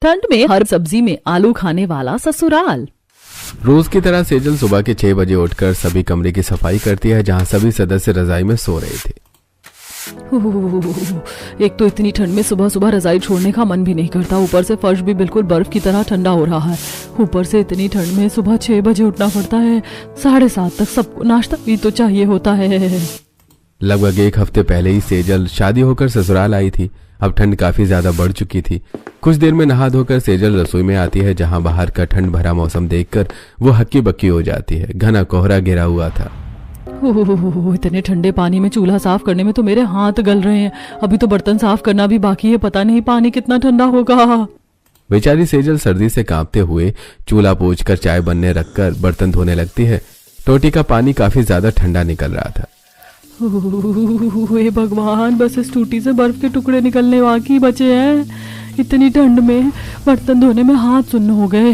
ठंड में हर सब्जी में आलू खाने वाला ससुराल। रोज की तरह सेजल सुबह के 6 बजे उठकर सभी कमरे की सफाई करती है जहां सभी सदस्य रजाई में सो रहे थे। एक तो इतनी ठंड में सुबह सुबह रजाई छोड़ने का मन भी नहीं करता, ऊपर से फर्श भी बिल्कुल बर्फ की तरह ठंडा हो रहा है। ऊपर से इतनी ठंड में सुबह 6 बजे उठना पड़ता है। 7:30 तक सबको नाश्ता भी तो चाहिए होता है। लगभग 1 हफ्ते पहले ही सेजल शादी होकर ससुराल आई थी। अब ठंड काफी ज्यादा बढ़ चुकी थी। कुछ देर में नहा धोकर सेजल रसोई में आती है जहां बाहर का ठंड भरा मौसम देखकर वो हक्की बक्की हो जाती है। घना कोहरा घिरा हुआ था। इतने ठंडे पानी में चूल्हा साफ करने में तो मेरे हाथ गल रहे हैं। अभी तो बर्तन साफ करना भी बाकी है, पता नहीं पानी कितना ठंडा होगा। बेचारी सेजल सर्दी से कांपते हुए चूल्हा पोंछकर चाय बनने रखकर बर्तन धोने लगती है। टोटी का पानी काफी ज्यादा ठंडा निकल रहा था। हे भगवान, बस इस टूटी से बर्फ के टुकड़े निकलने बाकी बचे हैं। इतनी ठंड में बर्तन धोने में हाथ सुन्न हो गए।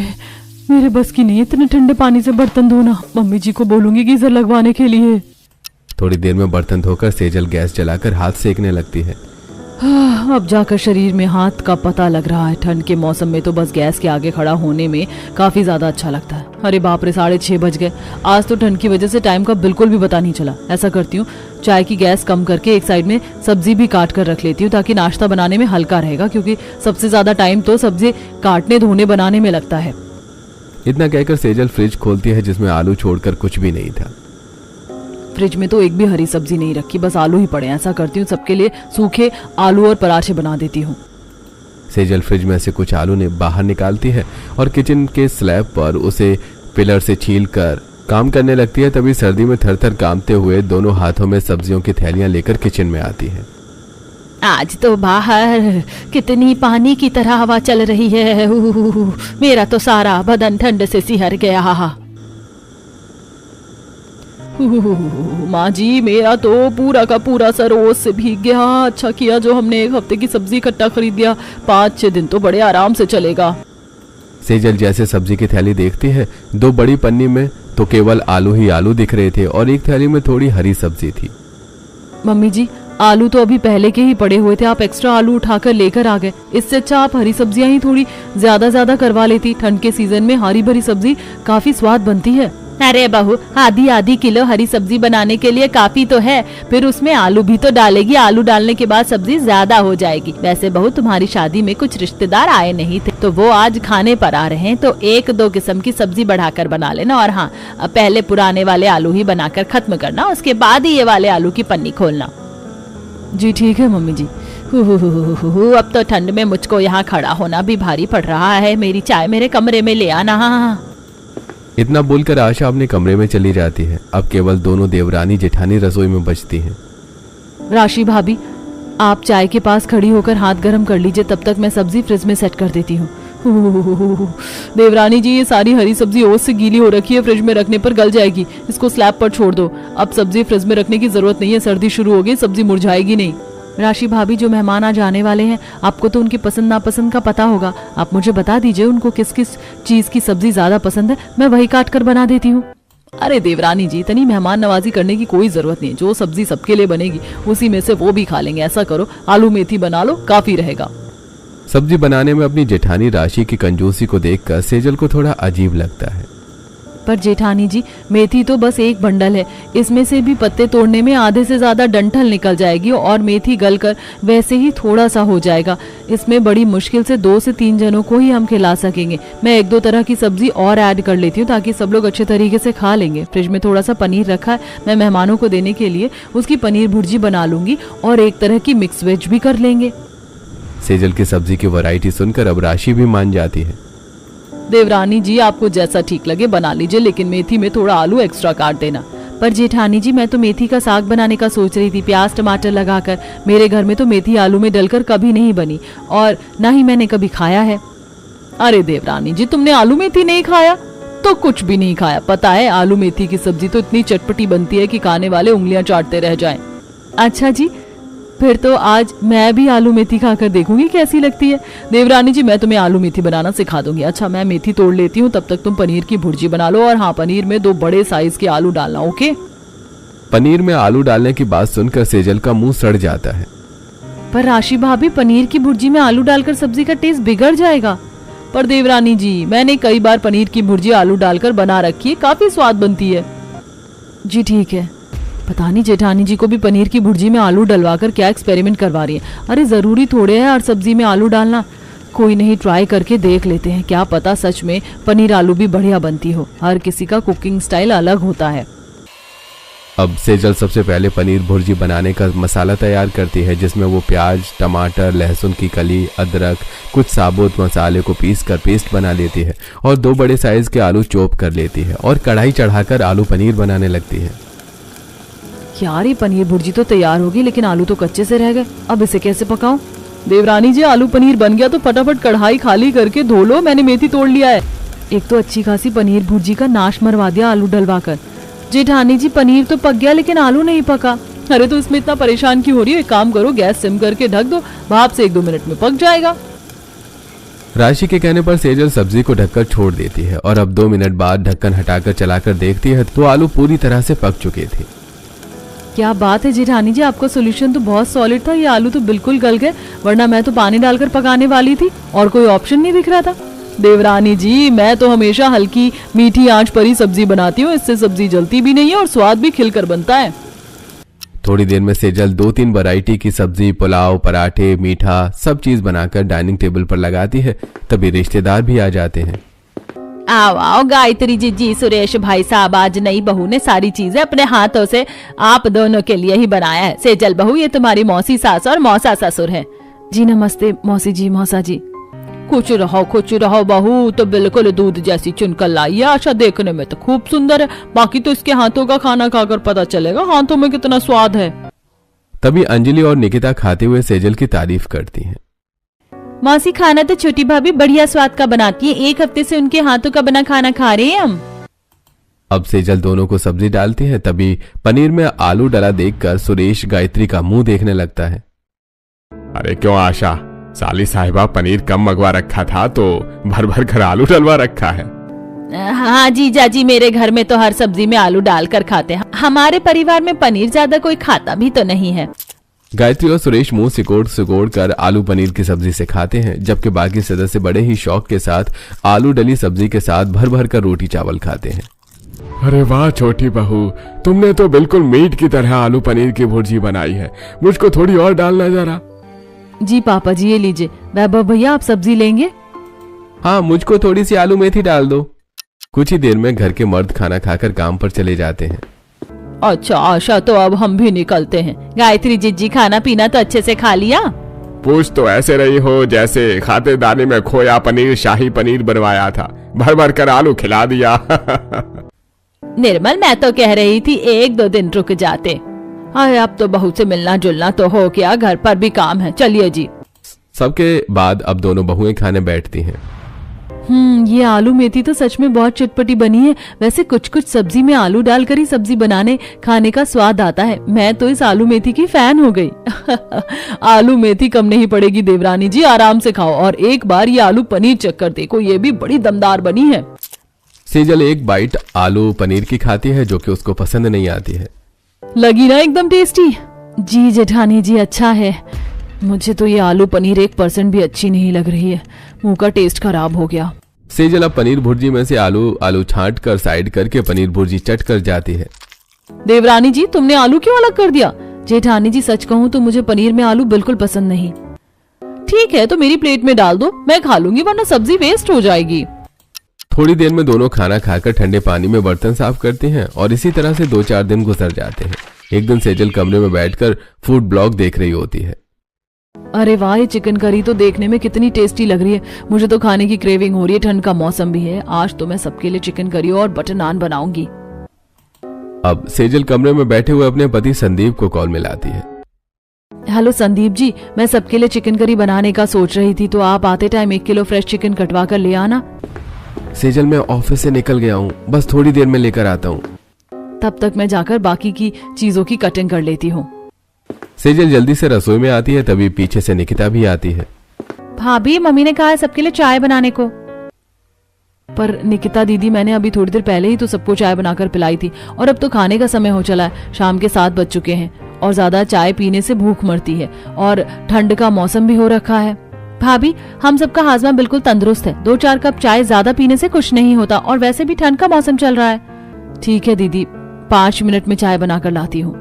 मेरे बस की नहीं इतने ठंडे पानी से बर्तन धोना। मम्मी जी को बोलूंगी गीजर लगवाने के लिए। थोड़ी देर में बर्तन धोकर सेजल गैस जलाकर हाथ सेकने लगती है। अब जाकर शरीर में हाथ का पता लग रहा है। ठंड के मौसम में तो बस गैस के आगे खड़ा होने में काफी ज्यादा अच्छा लगता है। अरे बाप रे, 6:30 बज गए। आज तो ठंड की वजह से टाइम का बिल्कुल भी पता नहीं चला। ऐसा करती हूँ, चाय की गैस कम करके एक साइड में सब्जी भी काट कर रख लेती हूँ ताकि नाश्ता बनाने में हल्का रहेगा, क्योंकि सबसे ज्यादा टाइम तो सब्जी काटने धोने बनाने में लगता है। इतना कहकर सेजल फ्रिज खोलती है जिसमें आलू छोड़कर कुछ भी नहीं था। फ्रिज में तो एक भी हरी सब्जी नहीं रखी, बस आलू ही पड़े। ऐसा करती हूँ, सबके लिए सूखे आलू और पराठे बना देती हूँ। सेजल फ्रिज में से कुछ आलू ने बाहर निकालती है और किचन के स्लैब पर उसे पिलर से छीलकर काम करने लगती है। तभी सर्दी में थरथर कांपते हुए दोनों हाथों में सब्जियों की थैलियां लेकर किचन में आती है। आज तो बाहर कितनी पानी की तरह हवा चल रही है। मेरा तो सारा बदन ठंड से सिहर गया। माँ जी, मेरा तो पूरा का पूरा सर ओस से भीग गया। अच्छा किया जो हमने 1 हफ्ते की सब्जी इकट्ठा खरीद दिया। 5-6 दिन तो बड़े आराम से चलेगा। सेजल जैसे सब्जी की थैली देखती है, 2 बड़ी पन्नी में तो केवल आलू ही आलू दिख रहे थे और एक थैली में थोड़ी हरी सब्जी थी। मम्मी जी, आलू तो अभी पहले के ही पड़े हुए थे, आप एक्स्ट्रा आलू उठाकर लेकर आ गए। इससे अच्छा आप हरी सब्जियां ही थोड़ी ज्यादा करवा लेती। ठंड के सीजन में हरी भरी सब्जी काफी स्वाद बनती है। अरे बहू, आधी किलो हरी सब्जी बनाने के लिए काफी तो है, फिर उसमें आलू भी तो डालेगी। आलू डालने के बाद सब्जी ज्यादा हो जाएगी। वैसे बहू, तुम्हारी शादी में कुछ रिश्तेदार आए नहीं थे तो वो आज खाने पर आ रहे हैं, तो 1-2 किस्म की सब्जी बढ़ाकर बना लेना। और हाँ, पहले पुराने वाले आलू ही बनाकर खत्म करना, उसके बाद ही ये वाले आलू की पन्नी खोलना। जी ठीक है मम्मी जी। अब तो ठंड में मुझको यहाँ खड़ा होना भी भारी पड़ रहा है। मेरी चाय मेरे कमरे में ले आना। इतना बोलकर आशा अपने कमरे में चली जाती है। अब केवल दोनों देवरानी जेठानी रसोई में बचती हैं। राशि भाभी, आप चाय के पास खड़ी होकर हाथ गर्म कर लीजिए, तब तक मैं सब्जी फ्रिज में सेट कर देती हूँ। देवरानी जी, ये सारी हरी सब्जी ओस से गीली हो रखी है, फ्रिज में रखने पर गल जाएगी। इसको स्लैब पर छोड़ दो। अब सब्जी फ्रिज में रखने की जरूरत नहीं है, सर्दी शुरू हो गई, सब्जी मुरझाएगी नहीं। राशि भाभी, जो मेहमान आज आने वाले हैं, आपको तो उनकी पसंद नापसंद का पता होगा। आप मुझे बता दीजिए उनको किस किस चीज की सब्जी ज्यादा पसंद है, मैं वही काट कर बना देती हूँ। अरे देवरानी जी, इतनी मेहमान नवाजी करने की कोई जरूरत नहीं है। जो सब्जी सबके लिए बनेगी उसी में से वो भी खा लेंगे। ऐसा करो, आलू मेथी बना लो, काफी रहेगा। सब्जी बनाने में अपनी जेठानी राशि की कंजूसी को देखकर सेजल को थोड़ा अजीब लगता है। पर जेठानी जी, मेथी तो बस एक बंडल है, इसमें से भी पत्ते तोड़ने में आधे से ज्यादा डंठल निकल जाएगी और मेथी गलकर वैसे ही थोड़ा सा हो जाएगा। इसमें बड़ी मुश्किल से 2 से 3 जनों को ही हम खिला सकेंगे। मैं 1-2 तरह की सब्जी और ऐड कर लेती हूँ ताकि सब लोग अच्छे तरीके से खा लेंगे। फ्रिज में थोड़ा सा पनीर रखा है, मैं मेहमानों को देने के लिए उसकी पनीर भुर्जी बना लूंगी और एक तरह की मिक्स वेज भी कर लेंगे। सेजल की सब्जी की वैरायटी सुनकर अब राशि भी मान जाती है। देवरानी जी, आपको जैसा ठीक लगे बना लीजिए, लेकिन मेथी में थोड़ा आलू एक्स्ट्रा काट देना। पर जेठानी जी, मैं तो मेथी का साग बनाने का सोच रही थी, प्याज टमाटर लगाकर। मेरे घर में तो मेथी आलू में डलकर कभी नहीं बनी और ना ही मैंने कभी खाया है। अरे देवरानी जी, तुमने आलू मेथी नहीं खाया तो कुछ भी नहीं खाया। पता है, आलू मेथी की सब्जी तो इतनी चटपटी बनती है कि खाने वाले उंगलियां चाटते रह जाएं। अच्छा जी, फिर तो आज मैं भी आलू मेथी खाकर देखूंगी कैसी लगती है। देवरानी जी, मैं तुम्हें आलू मेथी बनाना सिखा दूंगी। अच्छा, मैं मेथी तोड़ लेती हूँ, तब तक तुम पनीर की भुर्जी बना लो। और हाँ, पनीर में 2 बड़े साइज के आलू डालना। ओके। पनीर में आलू डालने की बात सुनकर सेजल का मुंह सड़ जाता है। पर राशि भाभी, पनीर की भुर्जी में आलू डालकर सब्जी का टेस्ट बिगड़ जाएगा। पर देवरानी जी, मैंने कई बार पनीर की भुर्जी आलू डालकर बना रखी है, काफी स्वाद बनती है। जी ठीक है। पता नहीं जेठानी जी को भी पनीर की भुर्जी में आलू डलवाकर क्या एक्सपेरिमेंट करवा रही है। अरे जरूरी थोड़े है हर सब्जी में आलू डालना। कोई नहीं, ट्राई करके देख लेते हैं, क्या पता सच में पनीर आलू भी बढ़िया बनती हो। हर किसी का कुकिंग स्टाइल अलग होता है। अब सेजल सबसे पहले पनीर भुर्जी बनाने का मसाला तैयार करती है, जिसमें वो प्याज, टमाटर, लहसुन की कली, अदरक, कुछ साबुत मसाले को पीस कर पेस्ट बना लेती है और 2 बड़े साइज के आलू चॉप कर लेती है और कढ़ाई चढ़ाकर आलू पनीर बनाने लगती है। यार ये पनीर भुर्जी तो तैयार होगी, लेकिन आलू तो कच्चे से रह गए। अब इसे कैसे पकाऊं? देवरानी जी, आलू पनीर बन गया तो फटाफट कढ़ाई खाली करके धो लो, मैंने मेथी तोड़ लिया है। एक तो अच्छी खासी पनीर भुर्जी का नाश मरवा दिया आलू डलवा कर। जेठानी जी, पनीर तो पक गया लेकिन आलू नहीं पका। अरे तो इसमें इतना परेशान क्यों हो रही है? एक काम करो, गैस सिम करके ढक दो, भाप से 1-2 मिनट में पक जाएगा। राशि के कहने पर सेजल सब्जी को ढककर छोड़ देती है और अब 2 मिनट बाद ढक्कन हटाकर चलाकर देखती है तो आलू पूरी तरह से पक चुके थे। क्या बात है जेठानी जी, आपका सोल्यूशन तो बहुत सॉलिड था। ये आलू तो बिल्कुल गल गए, वरना मैं तो पानी डालकर पकाने वाली थी और कोई ऑप्शन नहीं दिख रहा था। देवरानी जी, मैं तो हमेशा हल्की मीठी आंच पर ही सब्जी बनाती हूँ, इससे सब्जी जलती भी नहीं है और स्वाद भी खिलकर बनता है। थोड़ी देर में सेजल 2-3 वैरायटी की सब्जी, पुलाव, पराठे, मीठा सब चीज बनाकर डाइनिंग टेबल पर लगाती है। तभी रिश्तेदार भी आ जाते हैं। आओ आओ गायत्री जी, सुरेश भाई साहब, आज नई बहू ने सारी चीजें अपने हाथों से आप दोनों के लिए ही बनाया है। सेजल बहू, ये तुम्हारी मौसी सास और मौसा ससुर है। जी नमस्ते मौसी जी, मौसा जी। खुश रहो बहू, तो बिल्कुल दूध जैसी चुनकर लाई है। आशा देखने में तो खूब सुंदर है, बाकी तो इसके हाथों का खाना खाकर पता चलेगा हाथों में कितना स्वाद है। तभी अंजलि और निकिता खाते हुए सेजल की तारीफ करती हैं। मौसी, खाना तो छोटी भाभी बढ़िया स्वाद का बनाती है, 1 हफ्ते से उनके हाथों का बना खाना खा रहे हैं हम। अब सेजल दोनों को सब्जी डालती है। तभी पनीर में आलू डला देखकर सुरेश गायत्री का मुंह देखने लगता है। अरे क्यों आशा, साली साहिबा पनीर कम मंगवा रखा था तो भर भर कर आलू डलवा रखा है। हाँ जीजा जी, मेरे घर में तो हर सब्जी में आलू डालकर खाते हैं। हमारे परिवार में पनीर ज्यादा कोई खाता भी तो नहीं है। गायत्री और सुरेश मुंह सिकोड़ कर आलू पनीर की सब्जी से खाते हैं, जबकि बाकी सदस्य बड़े ही शौक के साथ आलू डली सब्जी के साथ भर भर कर रोटी चावल खाते हैं। अरे वाह छोटी बहू, तुमने तो बिल्कुल मीट की तरह आलू पनीर की भुर्जी बनाई है। मुझको थोड़ी और डालना जरा। जी पापा जी, ये लीजिए। वैभव भैया, आप सब्जी लेंगे? हाँ, मुझको थोड़ी सी आलू मेथी डाल दो। कुछ ही देर में घर के मर्द खाना खाकर काम पर चले जाते हैं। अच्छा आशा, तो अब हम भी निकलते हैं। गायत्री जी, खाना पीना तो अच्छे से खा लिया? पूछ तो ऐसे रही हो जैसे खातेदारी में खोया पनीर शाही पनीर बनवाया था, भर भर कर आलू खिला दिया। निर्मल, मैं तो कह रही थी 1-2 दिन रुक जाते। अरे अब तो बहू से मिलना जुलना तो हो गया, घर पर भी काम है। चलिए जी। सबके बाद अब दोनों बहुएं खाने बैठती हैं। ये आलू मेथी तो सच में बहुत चटपटी बनी है। वैसे कुछ सब्जी में आलू डालकर ही सब्जी बनाने खाने का स्वाद आता है। मैं तो इस आलू मेथी की फैन हो गई। आलू मेथी कम नहीं पड़ेगी देवरानी जी, आराम से खाओ और एक बार ये आलू पनीर चक्कर देखो, ये भी बड़ी दमदार बनी है। सेजल एक बाइट आलू पनीर की खाती है, जो कि उसको पसंद नहीं आती है। लगी ना एकदम टेस्टी? जी जेठानी जी, अच्छा है। मुझे तो ये आलू पनीर 1% भी अच्छी नहीं लग रही है, मुंह का टेस्ट खराब हो गया। सेजल अब पनीर भुर्जी में से आलू छांट कर साइड करके पनीर भुर्जी चट कर जाती है। देवरानी जी, तुमने आलू क्यों अलग कर दिया? जेठानी जी, सच कहूँ तो मुझे पनीर में आलू बिल्कुल पसंद नहीं। ठीक है, तो मेरी प्लेट में डाल दो, मैं खा लूंगी, वरना सब्जी वेस्ट हो जाएगी। थोड़ी देर में दोनों खाना खाकर ठंडे पानी में बर्तन साफ करते हैं और इसी तरह से 2-4 दिन गुजर जाते हैं। एक दिन सेजल कमरे में बैठकर फूड ब्लॉग देख रही होती है। अरे वाह, ये चिकन करी तो देखने में कितनी टेस्टी लग रही है। मुझे तो खाने की क्रेविंग हो रही है, ठंड का मौसम भी है। आज तो मैं सबके लिए चिकन करी और बटर नान बनाऊंगी। अब सेजल कमरे में बैठे हुए अपने पति संदीप को कॉल मिलाती है। हेलो संदीप जी, मैं सबके लिए चिकन करी बनाने का सोच रही थी, तो आप आते टाइम 1 किलो फ्रेश चिकन कटवा कर ले आना। सेजल, मैं ऑफिस से निकल गया हूँ, बस थोड़ी देर में लेकर आता हूँ। तब तक मैं जाकर बाकी की चीजों की कटिंग कर लेती हूँ। सेजल जल्दी से रसोई में आती है, तभी पीछे से निकिता भी आती है। भाभी, मम्मी ने कहा है सबके लिए चाय बनाने को। पर निकिता दीदी, मैंने अभी थोड़ी देर पहले ही तो सबको चाय बनाकर पिलाई थी और अब तो खाने का समय हो चला है। शाम के 7 बज चुके हैं और ज्यादा चाय पीने से भूख मरती है और ठंड का मौसम भी हो रखा है। भाभी, हम सबका हाजमा बिल्कुल तंदुरुस्त है। 2-4 कप चाय ज्यादा पीने से कुछ नहीं होता, और वैसे भी ठंड का मौसम चल रहा है। ठीक है दीदी, 5 मिनट में चाय बनाकर लाती हूँ।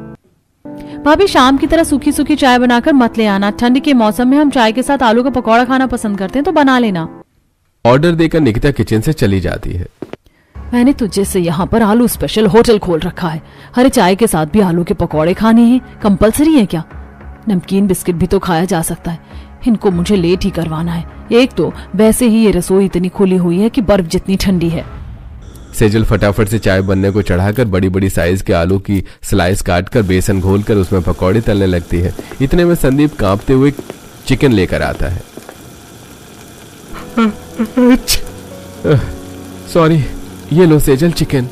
भाभी, शाम की तरह सूखी सूखी चाय बनाकर मत ले आना। ठंड के मौसम में हम चाय के साथ आलू का पकौड़ा खाना पसंद करते हैं, तो बना लेना। ऑर्डर देकर निकिता किचन से चली जाती है। मैंने तुझे से यहाँ पर आलू स्पेशल होटल खोल रखा है। हरे चाय के साथ भी आलू के पकौड़े खाने हैं, कंपलसरी है क्या? नमकीन बिस्किट भी तो खाया जा सकता है। इनको मुझे लेट ही करवाना है। एक तो वैसे ही ये रसोई इतनी खुली हुई है कि बर्फ जितनी ठंडी है। सेजल फटाफट से चाय बनने को चढ़ाकर बड़ी बड़ी साइज के आलू की स्लाइस काटकर बेसन घोलकर उसमें पकौड़े तलने लगती है। इतने में संदीप कांपते हुए चिकन लेकर आता है। सॉरी, ये लो सेजल चिकन।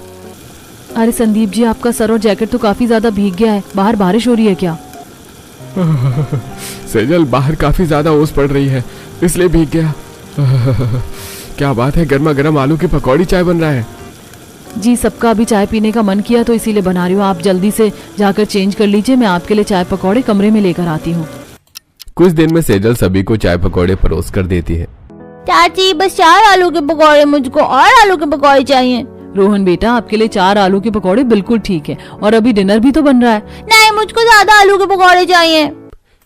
अरे संदीप जी, आपका सर और जैकेट तो काफी ज्यादा भीग गया है। बाहर बारिश हो रही है क्या? सेजल, बाहर काफी ज्यादा ओस पड़ रही है, इसलिए भीग गया। क्या बात है, गर्मा गर्म आलू की पकौड़ी चाय बन रहा है। जी, सबका अभी चाय पीने का मन किया तो इसीलिए बना रही हूँ। आप जल्दी से जाकर चेंज कर लीजिए, मैं आपके लिए चाय पकौड़े कमरे में लेकर आती हूँ। कुछ देर में सेजल सभी को चाय पकौड़े परोस कर देती है। चाची, बस 4 आलू के पकौड़े, मुझको और आलू के पकौड़े चाहिए। रोहन बेटा, आपके लिए 4 आलू के पकौड़े बिल्कुल ठीक है, और अभी डिनर भी तो बन रहा है। नहीं, मुझको ज्यादा आलू के पकौड़े चाहिए।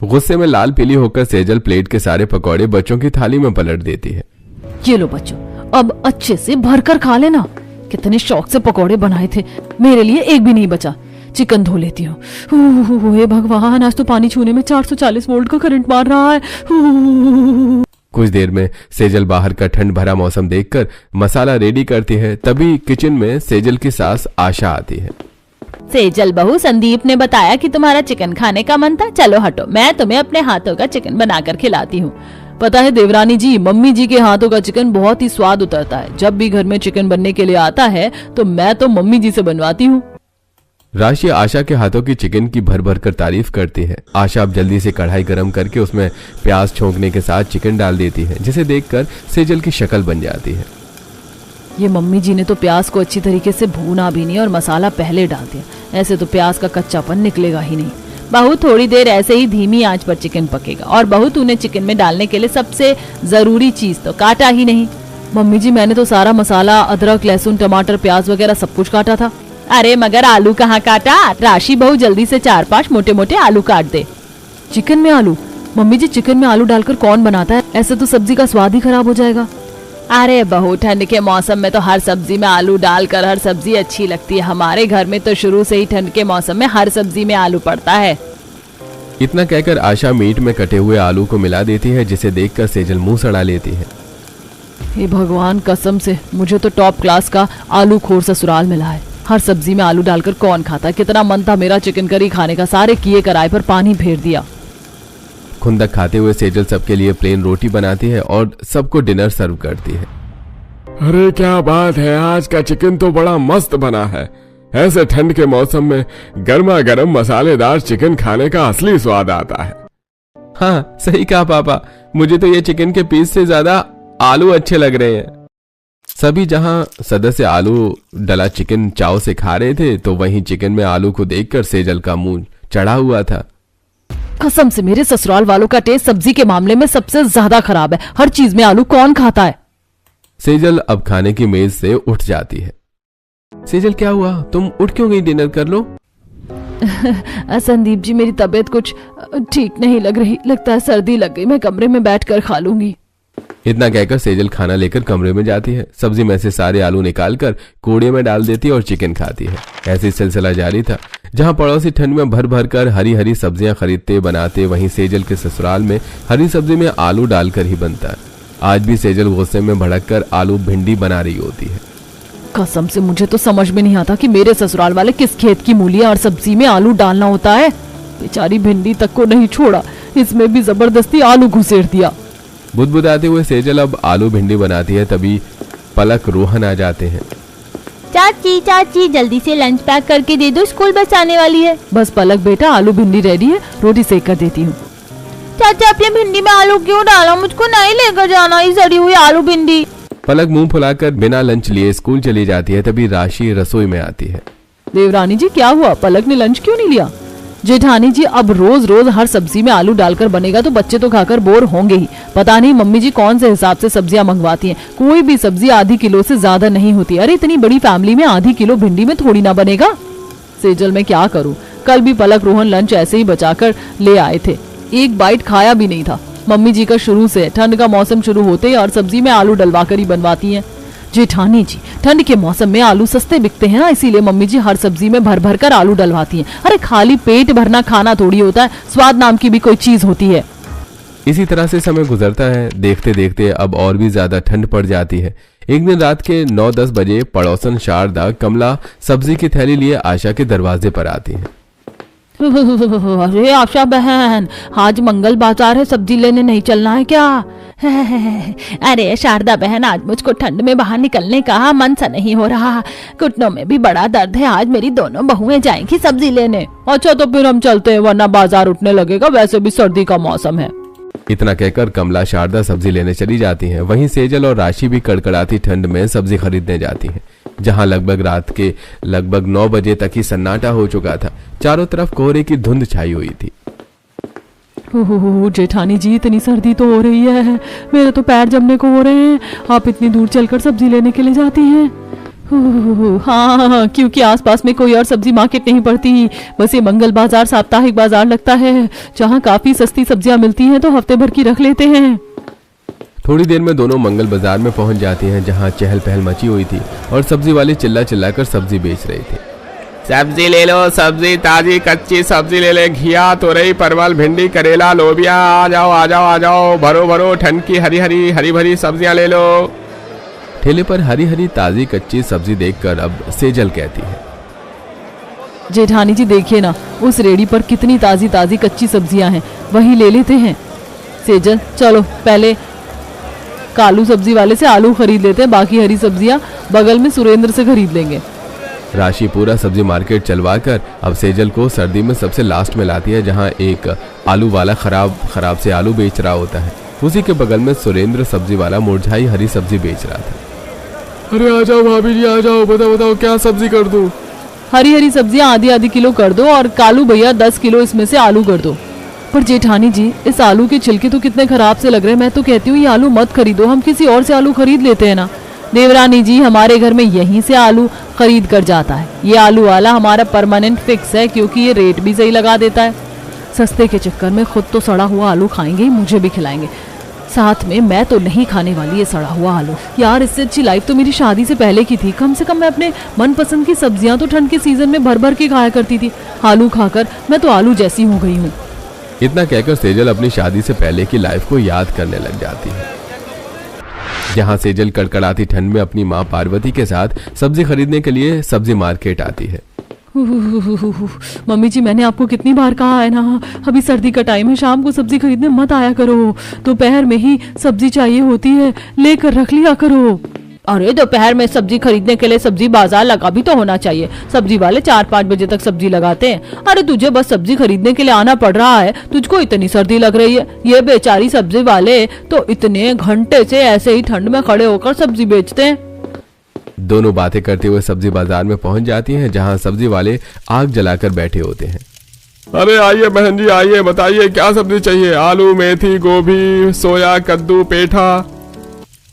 गुस्से में लाल पीली होकर सेजल प्लेट के सारे पकौड़े बच्चों की थाली में पलट देती है। ये लो बच्चों, अब अच्छे से भरकर खा लेना। कितने शौक से पकौड़े बनाए थे, मेरे लिए एक भी नहीं बचा। चिकन धो लेती हूँ। हे भगवान, आज तो पानी छूने में 440 वोल्ट का करंट मार रहा है। कुछ देर में सेजल बाहर का ठंड भरा मौसम देखकर मसाला रेडी करती है। तभी किचन में सेजल की सास आशा आती है। सेजल बहू, संदीप ने बताया कि तुम्हारा चिकन खाने का मन था। चलो हटो, मैं तुम्हें अपने हाथों का चिकन बनाकर खिलाती हूँ। पता है देवरानी जी, मम्मी जी के हाथों का चिकन बहुत ही स्वाद उतरता है। जब भी घर में चिकन बनने के लिए आता है तो मैं तो मम्मी जी से बनवाती हूँ। राशि आशा के हाथों की चिकन की भर भर कर तारीफ करती है। आशा अब जल्दी से कढ़ाई गरम करके उसमें प्याज छोंकने के साथ चिकन डाल देती है, जिसे देखकर सेजल की शक्ल बन जाती है। ये मम्मी जी ने तो प्याज को अच्छी तरीके से भूना भी नहीं और मसाला पहले डाल दिया। ऐसे तो प्याज का कच्चापन निकलेगा ही नहीं। बहू, थोड़ी देर ऐसे ही धीमी आंच पर चिकन पकेगा। और बहू, तूने चिकन में डालने के लिए सबसे जरूरी चीज तो काटा ही नहीं। मम्मी जी, मैंने तो सारा मसाला, अदरक, लहसुन, टमाटर, प्याज वगैरह सब कुछ काटा था। अरे मगर आलू कहाँ काटा? राशि बहू, जल्दी से 4-5 मोटे मोटे आलू काट दे। चिकन में आलू? मम्मी जी, चिकन में आलू डालकर कौन बनाता है? ऐसे तो सब्जी का स्वाद ही खराब हो जाएगा। अरे बहू, ठंड के मौसम में तो हर सब्जी में आलू डालकर हर सब्जी अच्छी लगती है। हमारे घर में तो शुरू से ही ठंड के मौसम में हर सब्जी में आलू पड़ता है। इतना कहकर आशा मीट में कटे हुए आलू को मिला देती है, जिसे देखकर सेजल मुंह सड़ा लेती है। हे भगवान, कसम से मुझे तो टॉप क्लास का आलू खोर ससुराल मिला है। हर सब्जी में आलू डालकर कौन खाता है? कितना मन था मेरा चिकन करी खाने का, सारे किए कराए पर पानी फेर दिया। खुंदक खाते हुए सेजल सबके लिए प्लेन रोटी बनाती है और सबको डिनर सर्व करती है। अरे क्या बात है, आज का चिकन तो बड़ा मस्त बना है। ऐसे ठंड के मौसम में गर्मा गर्म मसालेदार चिकन खाने का असली स्वाद आता है। हाँ, सही कहा पापा, मुझे तो ये चिकन के पीस से ज्यादा आलू अच्छे लग रहे हैं। सभी जहां सदस्य आलू डला चिकन चाव से खा रहे थे, तो वहीं चिकन में आलू को देखकर सेजल का मुंह चढ़ा हुआ था। कसम से मेरे ससुराल वालों का टेस्ट सब्जी के मामले में सबसे ज्यादा खराब है। हर चीज में आलू कौन खाता है? सेजल अब खाने की मेज से उठ जाती है। सेजल, क्या हुआ? तुम उठ क्यों गई? डिनर कर लो। संदीप जी, मेरी तबीयत कुछ ठीक नहीं लग रही। लगता है सर्दी लग गई। मैं कमरे में बैठकर खा लूंगी। इतना कहकर सेजल खाना लेकर कमरे में जाती है। सब्जी में से सारे आलू निकालकर कूड़े में डाल देती है और चिकन खाती है। ऐसी सिलसिला जारी था। जहां पड़ोसी ठंड में भर भर कर हरी हरी सब्जियां खरीदते बनाते, वहीं सेजल के ससुराल में हरी सब्जी में आलू डालकर ही बनता है। आज भी सेजल गुस्से में भड़ककर आलू भिंडी बना रही होती है। कसम से मुझे तो समझ में नहीं आता कि मेरे ससुराल वाले किस खेत की मूलियां और सब्जी में आलू डालना होता है। बेचारी भिंडी तक को नहीं छोड़ा, इसमें भी जबरदस्ती आलू घुसेड़ दिया। बुदबुदाते हुए सेजल अब आलू भिंडी बनाती है। तभी पलक, रोहन आ जाते हैं। चाची चाची, जल्दी से लंच पैक करके दे दो, स्कूल बस आने वाली है। बस पलक बेटा, आलू भिंडी रेडी है, रोटी सेक कर देती हूँ। चाचा, आपने भिंडी में आलू क्यों डाला? मुझको नहीं लेकर जाना ये सड़ी हुई आलू भिंडी। पलक मुंह फुलाकर बिना लंच लिए स्कूल चली जाती है। तभी राशि रसोई में आती है। देवरानी जी, क्या हुआ? पलक ने लंच क्यों नहीं लिया? जेठानी जी अब रोज रोज हर सब्जी में आलू डालकर बनेगा तो बच्चे तो खाकर बोर होंगे ही। पता नहीं मम्मी जी कौन से हिसाब से सब्जियां मंगवाती हैं, कोई भी सब्जी आधी किलो से ज्यादा नहीं होती। अरे इतनी बड़ी फैमिली में आधी किलो भिंडी में थोड़ी ना बनेगा। सेजल मैं क्या करूं, कल भी पलक रोहन लंच ऐसे ही बचाकर ले आए थे, एक बाइट खाया भी नहीं था। मम्मी जी का शुरू से ठंड का मौसम शुरू होते ही और सब्जी में आलू डलवाकर ही बनवाती हैं। जेठानी जी ठंड के मौसम में आलू सस्ते बिकते हैं ना, इसीलिए मम्मी जी हर सब्जी में भर भर कर आलू डलवाती हैं। अरे खाली पेट भरना खाना थोड़ी होता है, स्वाद नाम की भी कोई चीज होती है। इसी तरह से समय गुजरता है। देखते देखते अब और भी ज्यादा ठंड पड़ जाती है। एक दिन रात के 9-10 बजे पड़ोसन शारदा कमला सब्जी की थैली लिए आशा के दरवाजे पर आती है। अरे आशा बहन, आज मंगल बाजार है, सब्जी लेने नहीं चलना है क्या? अरे शारदा बहन, आज मुझको ठंड में बाहर निकलने का मन सा नहीं हो रहा, घुटनों में भी बड़ा दर्द है। आज मेरी दोनों बहुएं जाएंगी सब्जी लेने। अच्छा तो फिर हम चलते हैं, वरना बाजार उठने लगेगा, वैसे भी सर्दी का मौसम है। इतना कहकर कमला शारदा सब्जी लेने चली जाती हैं। वहीं सेजल और राशि भी कड़कड़ाती ठंड में सब्जी खरीदने जाती हैं, जहां लगभग रात के 9 बजे तक ही सन्नाटा हो चुका था। चारों तरफ कोहरे की धुंध छाई हुई थी। जेठानी जी इतनी सर्दी तो हो रही है, मेरे तो पैर जमने को हो रहे हैं। आप इतनी दूर चलकर सब्जी लेने के लिए जाती हैं? हाँ, क्योंकि आसपास में कोई और सब्जी मार्केट नहीं पड़ती, बस ये मंगल बाजार साप्ताहिक बाजार लगता है, जहाँ काफी सस्ती सब्जियां मिलती हैं, तो हफ्ते भर की रख लेते हैं। थोड़ी देर में दोनों मंगल बाजार में पहुंच जाती हैं, जहां चहल पहल मची हुई थी और सब्जी वाले चिल्ला चिल्लाकर सब्जी बेच रहे थे। सब्जी ले लो, सब्जी ताजी कच्ची सब्जी ले ले, घिया तोरई परवल भिंडी करेला लोबिया, आ जाओ आ जाओ आ जाओ, भरो भरो ठंड की हरी भरी सब्जियां ले लो। ठेले पर हरी हरी ताजी कच्ची सब्जी देखकर अब सेजल कहती है, जेठानी जी देखिए ना, उस रेडी पर कितनी ताजी ताजी कच्ची सब्जियां हैं, वही ले लेते हैं। सेजल चलो पहले कालू सब्जी वाले से आलू खरीद लेते हैं, बाकी हरी सब्जियां बगल में सुरेंद्र से खरीद लेंगे। राशि पूरा सब्जी मार्केट चलवाकर अब सेजल को सर्दी में सबसे लास्ट में लाती है, जहां एक आलू वाला खराब से आलू बेच रहा होता है। उसी के बगल में सुरेंद्र सब्जी वाला मुरझाई हरी सब्जी बेच रहा था। अरे आ जाओ भाभी जी, आ जाओ, बताओ क्या सब्जी कर दूं? हरी सब्जियां आधी किलो कर दो, और कालू भैया 10 किलो इसमें से आलू कर दो। पर जेठानी जी इस आलू के छिलके तो कितने खराब से लग रहे हैं, मैं तो कहती हूँ ये आलू मत खरीदो, हम किसी और से आलू खरीद लेते हैं ना। देवरानी जी हमारे घर में यहीं से आलू खरीद कर जाता है, ये आलू वाला हमारा परमानेंट फिक्स है, क्योंकि ये रेट भी सही लगा देता है। सस्ते के चक्कर में खुद तो सड़ा हुआ आलू खाएंगे ही, मुझे भी खिलाएंगे, साथ में मैं तो नहीं खाने वाली ये सड़ा हुआ आलू। यार इससे अच्छी लाइफ तो मेरी शादी से पहले की थी, कम से कम मैं अपने मनपसंद की सब्जियां तो ठंड के सीजन में भर भर के खाया करती थी। आलू खाकर मैं तो आलू जैसी हो गई हूँ। इतना कहकर सेजल अपनी शादी से पहले की लाइफ को याद करने लग जाती है, जहां सेजल कड़कड़ाती ठंड में अपनी माँ पार्वती के साथ सब्जी खरीदने के लिए सब्जी मार्केट आती है। मम्मी जी मैंने आपको कितनी बार कहा है ना, अभी सर्दी का टाइम है, शाम को सब्जी खरीदने मत आया करो, दोपहर में ही सब्जी चाहिए होती है, लेकर रख लिया करो। अरे दोपहर में सब्जी खरीदने के लिए सब्जी बाजार लगा भी तो होना चाहिए, सब्जी वाले 4-5 बजे तक सब्जी लगाते हैं। अरे तुझे बस सब्जी खरीदने के लिए आना पड़ रहा है, तुझको इतनी सर्दी लग रही है। ये बेचारी सब्जी वाले तो इतने घंटे से ऐसे ही ठंड में खड़े होकर सब्जी बेचते हैं। दोनों बातें करते हुए सब्जी बाजार में पहुंच जाती हैं, जहां सब्जी वाले आग जलाकर बैठे होते हैं। अरे आइए बहन जी आइए, बताइए क्या सब्जी चाहिए? आलू मेथी गोभी सोया कद्दू पेठा।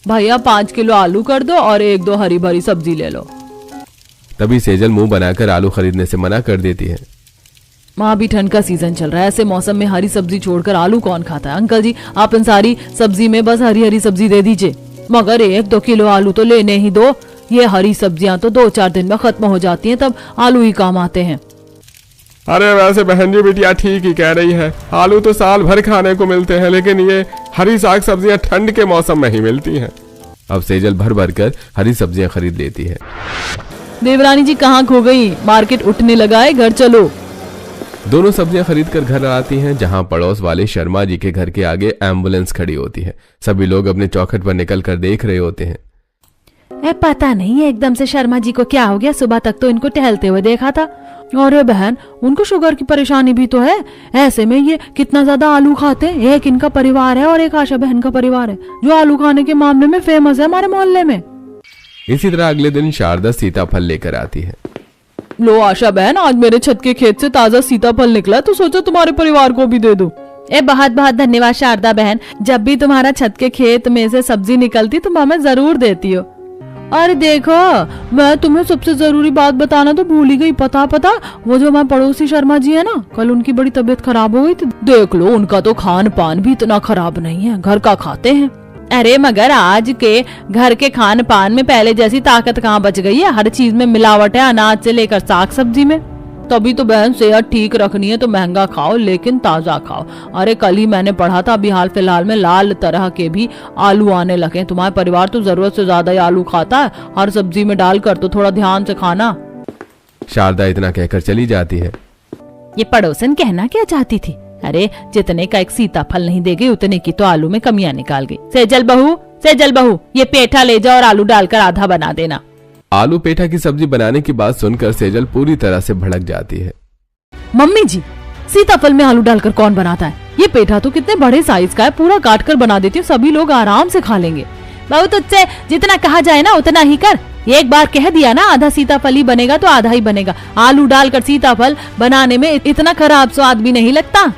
भैया 5 किलो आलू कर दो और 1-2 हरी भरी सब्जी ले लो। तभी सेजल मुंह बनाकर आलू खरीदने से मना कर देती है। माँ भी ठंड का सीजन चल रहा है, ऐसे मौसम में हरी सब्जी छोड़कर आलू कौन खाता है? अंकल जी आप इन सारी सब्जी में बस हरी सब्जी दे दीजिए, मगर 1-2 किलो आलू तो लेने ही दो। ये हरी सब्जियां तो 2-4 दिन में खत्म हो जाती हैं, तब आलू ही काम आते हैं। अरे वैसे बहन जी बिटिया ठीक ही कह रही है, आलू तो साल भर खाने को मिलते हैं, लेकिन ये हरी साग सब्जियां ठंड के मौसम में ही मिलती हैं। अब सेजल भर भर कर हरी सब्जियां खरीद लेती है। देवरानी जी कहाँ खो गई? मार्केट उठने लगा है, घर चलो। दोनों सब्जियां खरीद कर घर आती हैं, जहां पड़ोस वाले शर्मा जी के घर के आगे एम्बुलेंस खड़ी होती है। सभी लोग अपने चौखट पर निकल कर देख रहे होते हैं। पता नहीं एकदम से शर्मा जी को क्या हो गया, सुबह तक तो इनको टहलते हुए देखा था। अरे बहन उनको शुगर की परेशानी भी तो है, ऐसे में ये कितना ज्यादा आलू खाते हैं। एक इनका परिवार है और एक आशा बहन का परिवार है, जो आलू खाने के मामले में फेमस है हमारे मोहल्ले में। इसी तरह अगले दिन शारदा सीताफल लेकर आती है। लो आशा बहन, आज मेरे छत के खेत से ताजा सीताफल निकला है, तो सोचा तुम्हारे परिवार को भी दे दूं। ए बहुत बहुत धन्यवाद शारदा बहन, जब भी तुम्हारा छत के खेत में से सब्जी निकलती तुम हमें जरूर देती हो। अरे देखो, मैं तुम्हें सबसे जरूरी बात बताना तो भूल ही गई। पता वो जो हमारे पड़ोसी शर्मा जी है ना, कल उनकी बड़ी तबीयत खराब हो गई थी। देख लो, उनका तो खान पान भी इतना खराब नहीं है, घर का खाते हैं। अरे मगर आज के घर के खान पान में पहले जैसी ताकत कहाँ बच गई है, हर चीज में मिलावट है, अनाज से लेकर साग सब्जी में। तभी तो बहन, सेहत ठीक रखनी है तो महंगा खाओ लेकिन ताजा खाओ। अरे कल ही मैंने पढ़ा था, अभी हाल फिलहाल में लाल तरह के भी आलू आने लगे। तुम्हारे परिवार तो जरूरत से ज्यादा ही आलू खाता है हर सब्जी में डालकर, तो थोड़ा ध्यान से खाना। शारदा इतना कहकर चली जाती है। ये पड़ोसन कहना क्या चाहती थी? अरे जितने का एक सीताफल नहीं दे गई, उतने की तो आलू में कमियां निकाल गई। सेजल बहू, ये पेठा ले जाओ और आलू डालकर आधा बना देना। आलू पेठा की सब्जी बनाने की बात सुनकर सेजल पूरी तरह से भड़क जाती है। मम्मी जी, सीताफल में आलू डालकर कौन बनाता है? ये पेठा तो कितने बड़े साइज का है, पूरा काट कर बना देती हूँ, सभी लोग आराम से खा लेंगे। बहू तुझसे जितना कहा जाए ना उतना ही कर। एक बार कह दिया ना आधा सीताफल ही बनेगा तो आधा ही बनेगा। आलू डालकर सीताफल बनाने में इतना खराब स्वाद भी नहीं लगता।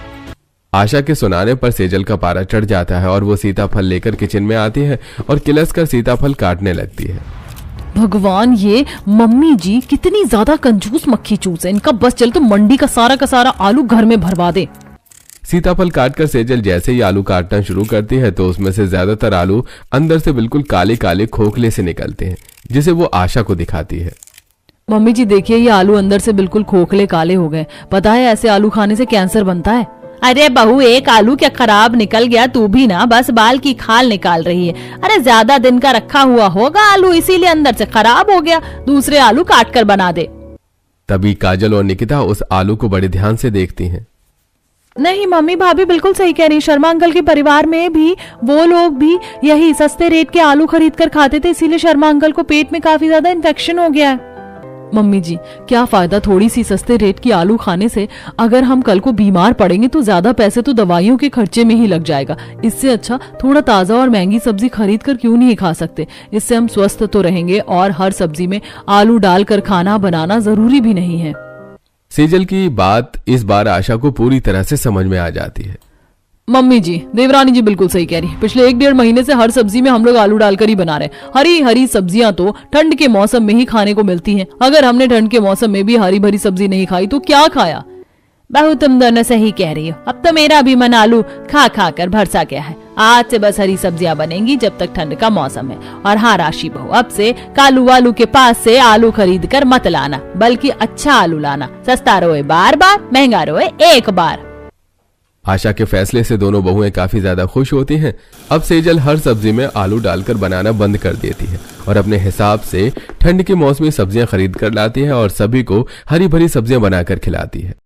आशा के सुनाने पर सेजल का पारा चढ़ जाता है और वो सीताफल लेकर किचन में आती है और किलस कर सीताफल काटने लगती है। भगवान, ये मम्मी जी कितनी ज्यादा कंजूस मक्खी चूस है, इनका बस चल तो मंडी का सारा आलू घर में भरवा दे। सीताफल काटकर सेजल जैसे ही आलू काटना शुरू करती है तो उसमें से ज्यादातर आलू अंदर से बिल्कुल काले काले खोखले से निकलते हैं, जिसे वो आशा को दिखाती है। मम्मी जी देखिए, ये आलू अंदर से बिल्कुल खोखले काले हो गए। पता है ऐसे आलू खाने से कैंसर बनता है। अरे बहू, एक आलू क्या खराब निकल गया, तू भी ना बस बाल की खाल निकाल रही है। अरे ज्यादा दिन का रखा हुआ होगा आलू, इसीलिए अंदर से खराब हो गया। दूसरे आलू काट कर बना दे। तभी काजल और निकिता उस आलू को बड़े ध्यान से देखती हैं। नहीं मम्मी, भाभी बिल्कुल सही कह रही। शर्मा अंकल के परिवार में भी वो लोग भी यही सस्ते रेट के आलू खरीद कर खाते थे, इसीलिए शर्मा अंकल को पेट में काफी ज्यादा इन्फेक्शन हो गया है। मम्मी जी, क्या फायदा थोड़ी सी सस्ते रेट की आलू खाने से? अगर हम कल को बीमार पड़ेंगे तो ज्यादा पैसे तो दवाइयों के खर्चे में ही लग जाएगा। इससे अच्छा थोड़ा ताजा और महंगी सब्जी खरीद कर क्यों नहीं खा सकते? इससे हम स्वस्थ तो रहेंगे और हर सब्जी में आलू डालकर खाना बनाना जरूरी भी नहीं है। सेजल की बात इस बार आशा को पूरी तरह से समझ में आ जाती है। मम्मी जी, देवरानी जी बिल्कुल सही कह रही। पिछले 1-1.5 महीने से हर सब्जी में हम लोग आलू डालकर ही बना रहे। हरी हरी सब्जियां तो ठंड के मौसम में ही खाने को मिलती हैं। अगर हमने ठंड के मौसम में भी हरी भरी सब्जी नहीं खाई तो क्या खाया? बहू तुम दोनों सही कह रही हो। अब तो मेरा भी मन आलू खा खा कर भरसा गया है। आज से बस हरी सब्जियां बनेंगी जब तक ठंड का मौसम है। और हाँ राशि बहू, अब से कालू वालू के पास से आलू खरीद कर मत लाना, बल्कि अच्छा आलू लाना। सस्ता रोए बार बार, महंगा रोए एक बार। आशा के फैसले से दोनों बहुएं काफी ज्यादा खुश होती हैं। अब सेजल हर सब्जी में आलू डालकर बनाना बंद कर देती है और अपने हिसाब से ठंड के मौसमी सब्जियां खरीद कर लाती है और सभी को हरी भरी सब्जियां बनाकर खिलाती है।